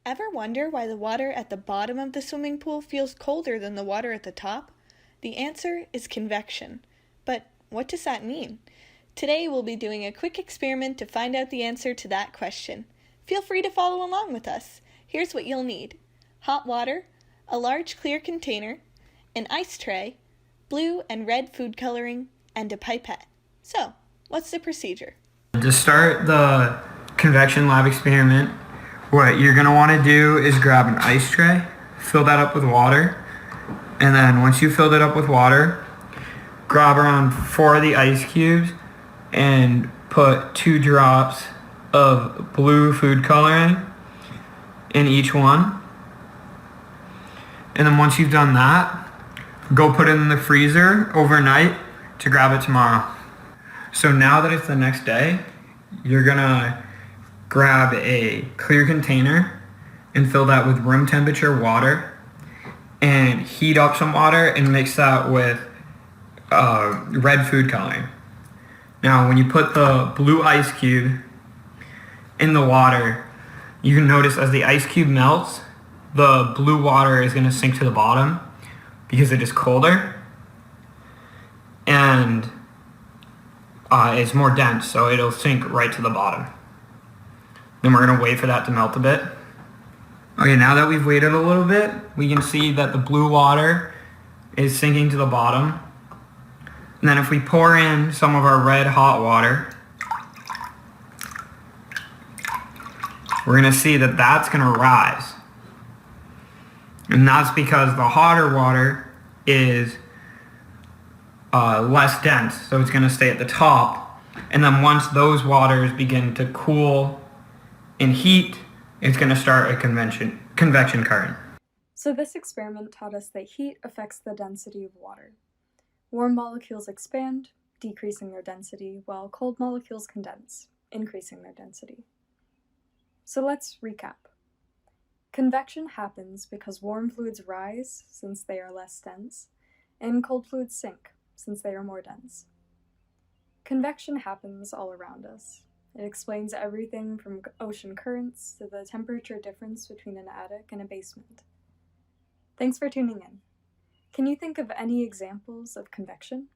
Ever wonder why the water at the bottom of the swimming pool feels colder than the water at the top? The answer is convection. But what does that mean? Today we'll be doing a quick experiment to find out the answer to that question. Feel free to follow along with us. Here's what you'll need: hot water, a large clear container, an ice tray, blue and red food coloring, and a pipette. So, what's the procedure? To start the convection lab experiment, what you're going to want to do is grab an ice tray, fill that up with water, and then once you filled it up with water, grab around 4 of the ice cubes and put 2 drops of blue food coloring in each one. And then once you've done that, go put it in the freezer overnight to grab it tomorrow. So now that it's the next day, you're gonna grab a clear container and fill that with room temperature water and heat up some water and mix that with red food coloring. Now when you put the blue ice cube in the water, you can notice as the ice cube melts, the blue water is going to sink to the bottom because it is colder and it's more dense, so it'll sink right to the bottom. Then we're going to wait for that to melt a bit. Okay, now that we've waited a little bit, we can see that the blue water is sinking to the bottom. And then if we pour in some of our red hot water, we're going to see that that's going to rise. And that's because the hotter water is less dense, so it's going to stay at the top. And then once those waters begin to cool and heat, it's going to start a convection current. So this experiment taught us that heat affects the density of water. Warm molecules expand, decreasing their density, while cold molecules condense, increasing their density. So let's recap. Convection happens because warm fluids rise, since they are less dense, and cold fluids sink, since they are more dense. Convection happens all around us. It explains everything from ocean currents to the temperature difference between an attic and a basement. Thanks for tuning in. Can you think of any examples of convection?